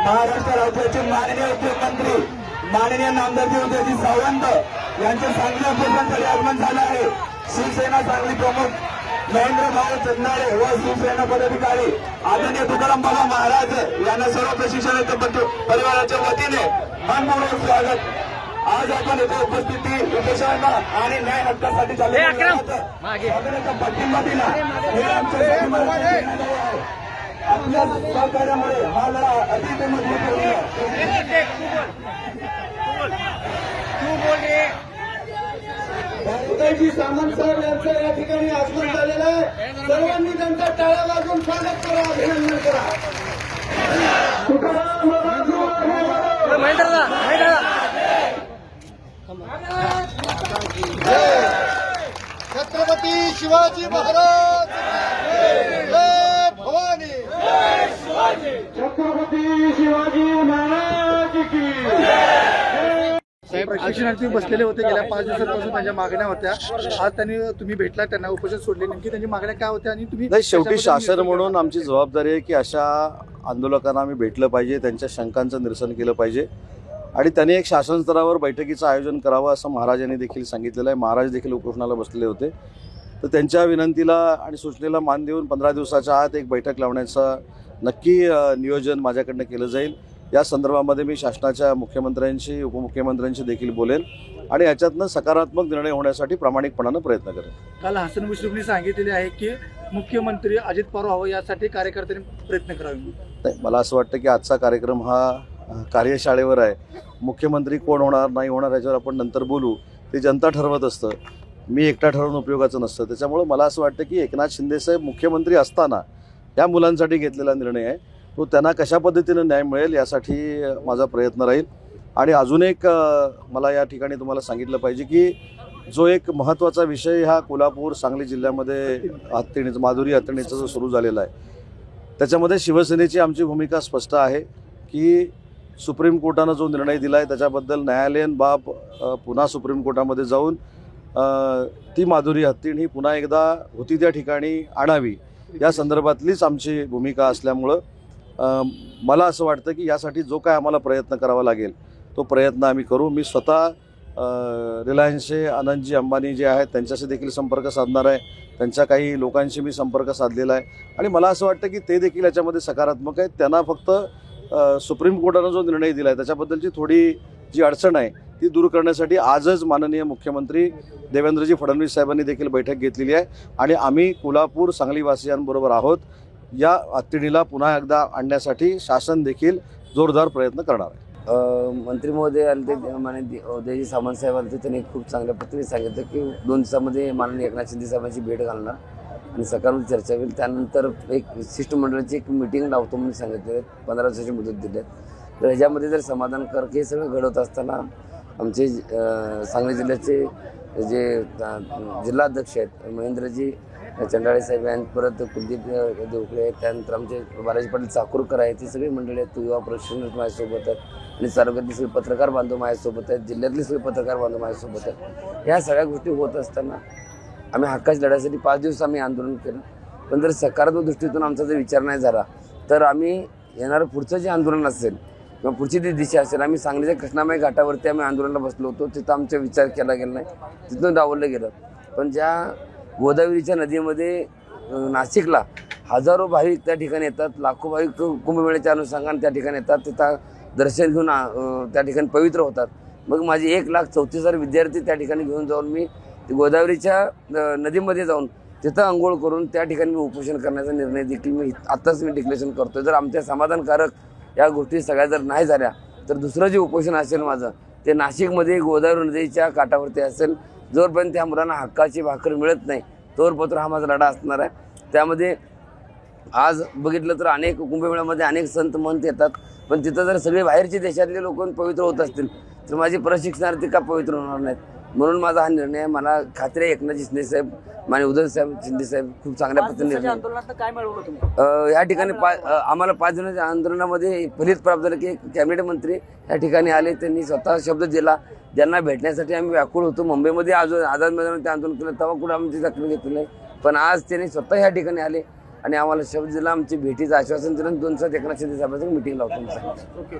महाराष्ट्र राज्याचे माननीय मुख्यमंत्री माननीय नामदार उदयजी सावंत यांचे सांगली उपस्थानासाठी आगमन झालं आहे। शिवसेना सांगली प्रमुख महेंद्र भाऊ चंदाळे व शिवसेना पदाधिकारी आदरणीय तुकाराम बाबा महाराज यांना सर्व प्रशिक्षण परिवाराच्या वतीने मनपूर्वक स्वागत। आज आपण येथे उपस्थिती उपोषण आणि न्याय हक्कासाठी चाललेल्या पाठिंबा दिला हे आमच्यासाठी महत्त्वाचे आहे। आपल्या सहकार्यामुळे हा लढा अधिक मजबूत होईल। उदयजी सामंत साहेब यांचं या ठिकाणी आगमन झालेलं आहे। सर्वांनी त्यांचा टाळ्या वाजवून स्वागत करा, अभिनंदन करा। छत्रपती शिवाजी महाराज जय भवानी, छत्रपती शिवाजी महाराज की साहेब आरक्षणार्थी बसलेले होते। गेल्या 5 दिवसांपासून त्यांच्या मागण्या होत्या। आज त्यांनी तुम्ही भेटला, त्यांना उपोषण सोडले, नेमकी त्यांची मागण्या काय होत्या आणि तुम्ही नाही, शेवटी शासन म्हणून आमची जबाबदारी आहे की अशा आंदोलकांना आम्ही भेटलं पाहिजे, त्यांच्या शंकांचं निरसन केलं पाहिजे आणि त्यांनी एक शासन स्तरावर बैठकीचं आयोजन करावं असं महाराजांनी देखील सांगितलेलं आहे। महाराज देखील उपोषणाला बसलेले होते, तर त्यांच्या विनंतीला आणि सूचनेला मान देऊन 15 दिवसाच्या आत एक बैठक लावण्याचं नक्की नियोजन माझ्याकडनं केलं जाईल। या संदर्भामध्ये मी शासनाच्या मुख्यमंत्र्यांशी उपमुख्यमंत्र्यांशी देखील बोलेल आणि याच्यातनं सकारात्मक निर्णय होण्यासाठी प्रामाणिकपणानं प्रयत्न करेन। काल हसन मुश्रीफनी सांगितलेले आहे की मुख्यमंत्री अजित पवार व्हावं यासाठी कार्यकर्त्यांनी प्रयत्न करावे। नाही, मला असं वाटतं की आजचा कार्यक्रम हा कार्यशाळेवर आहे। मुख्यमंत्री कोण होणार नाही होणार याच्यावर आपण नंतर बोलू, ते जनता ठरवत असतं, मी एकटा ठरवून उपयोगाचं नसतं। त्याच्यामुळे मला असं वाटतं की एकनाथ शिंदेसाहेब मुख्यमंत्री असताना या मुलांसाठी घेतलेला निर्णय आहे, तो त्यांना कशा पद्धतीनं न्याय मिळेल यासाठी माझा प्रयत्न राहील। आणि अजून एक मला या ठिकाणी तुम्हाला सांगितलं पाहिजे की जो एक महत्त्वाचा विषय हा कोल्हापूर सांगली जिल्ह्यामध्ये माधुरी हत्तीणीचा जो सुरू झालेला आहे, त्याच्यामध्ये शिवसेनेची आमची भूमिका स्पष्ट आहे की सुप्रीम कोर्टानं जो निर्णय दिला आहे त्याच्याबद्दल न्यायालयीन बाब पुन्हा सुप्रीम कोर्टामध्ये जाऊन ती माधुरी हत्तीण ही पुन्हा एकदा होती त्या ठिकाणी आणावी, या संदर्भातलीच आमची भूमिका असल्यामुळं मला असं वाटतं की यासाठी जो काय आम्हाला प्रयत्न करावा लागेल तो प्रयत्न आम्ही करू। मी स्वतः रिलायन्सचे आनंदजी अंबानी जे आहेत त्यांच्याशी देखील संपर्क साधणार आहे, त्यांच्या काही लोकांशी मी संपर्क साधलेला आहे आणि मला असं वाटतं की ते देखील याच्यामध्ये सकारात्मक आहेत। त्यांना फक्त सुप्रीम कोर्टानं जो निर्णय दिला आहे त्याच्याबद्दलची थोडी जी अडचण आहे ती दूर करण्यासाठी आजच माननीय मुख्यमंत्री देवेंद्रजी फडणवीस साहेबांनी देखील बैठक घेतलेली आहे आणि आम्ही कोल्हापूर सांगलीवासियांबरोबर आहोत। या हत्तीणीला पुन्हा एकदा आणण्यासाठी शासन देखील जोरदार प्रयत्न करणार आहे। मंत्री महोदय आले ते माननीय उदयजी सामंत साहेब आले, त्यांनी खूप चांगल्या पद्धतीने सांगितलं की 2 दिवसामध्ये माननीय एकनाथ शिंदे साहेबांची भेट घालणार आणि सकारात्मक चर्चा होईल। त्यानंतर एक शिष्टमंडळाची एक मिटिंग लावतो म्हणून सांगितले, 15 दिवसाची मुदत दिली आहे। तर ह्याच्यामध्ये जर समाधानकारक हे सगळं घडवत असताना आमचे सांगली जिल्ह्याचे जे जिल्हाध्यक्ष आहेत महेंद्रजी चंडाळे साहेब आहेत, परत कुलदीप देवकळे आहेत, त्यानंतर आमचे बालाजी पाटील चाकूरकर आहेत, ती सगळी मंडळी आहेत, युवा प्रशिक्षण माझ्यासोबत आहेत आणि तालुक्यातले सगळे पत्रकार बांधव माझ्यासोबत आहेत, जिल्ह्यातले सगळे पत्रकार बांधव माझ्यासोबत आहेत। ह्या सगळ्या गोष्टी होत असताना आम्ही हक्काच्या लढ्यासाठी 5 दिवस आम्ही आंदोलन केलं, पण जर सकारात्मक दृष्टीतून आमचा जर विचार नाही झाला तर आम्ही येणारं पुढचं जे आंदोलन असेल किंवा पुढची जी दिशा असेल, आम्ही सांगलीच्या कृष्णामाई घाटावरती आम्ही आंदोलनाला बसलो होतो, तिथं आमचा विचार केला गेला नाही, तिथून डावललं गेलं। पण ज्या गोदावरीच्या नदीमध्ये नाशिकला हजारो भाविक त्या ठिकाणी येतात, लाखो भाविक कुंभमेळ्याच्या अनुषंगाने त्या ठिकाणी येतात, तिथं दर्शन घेऊन त्या ठिकाणी पवित्र होतात। मग माझे 1,34,000 विद्यार्थी त्या ठिकाणी घेऊन जाऊन मी गोदावरीच्या नदीमध्ये जाऊन तिथं आंघोळ करून त्या ठिकाणी मी उपोषण करण्याचा निर्णय देखील मी आत्ताच मी डिक्लेरेशन करतो। जर आमच्या समाधानकारक या गोष्टी सगळ्या जर नाही झाल्या तर दुसरं जे उपोषण असेल माझं ते नाशिकमध्ये गोदावरी नदीच्या काठावरती असेल। जोरपर्यंत त्या मुलांना हक्काची भाकर मिळत नाही तोरपत्र हा माझा लढा असणार आहे। त्यामध्ये आज बघितलं तर अनेक कुंभमेळ्यामध्ये अनेक संत महंत येतात, पण तिथं जर सगळे बाहेरचे देशातले लोक पवित्र होत असतील तर माझे प्रशिक्षणार्थी का पवित्र होणार नाहीत? म्हणून माझा हा निर्णय आहे। मला खात्री आहे एकनाथ शिंदे साहेब माननीय उदय साहेब शिंदे साहेब खूप चांगल्या पद्धतीने काय मिळवलं तुम्ही? या ठिकाणी आम्हाला 5 दिवसाच्या आंदोलनामध्ये फलित प्राप्त झालं की कॅबिनेट मंत्री या ठिकाणी आले, त्यांनी स्वतः शब्द दिला ज्यांना भेटण्यासाठी आम्ही व्याकुळ होतो। मुंबईमध्ये आझाद मैदानात ते आंदोलन केलं तेव्हा कुठे आम्ही ती दखल घेतली नाही, पण आज त्यांनी स्वतः या ठिकाणी आले आणि आम्हाला शब्द दिला, आमची भेटीचं आश्वासन दिलं आणि 2 दिवसात एकनाथ शिंदे साहेबांचं मिटिंग लावतो. ओके.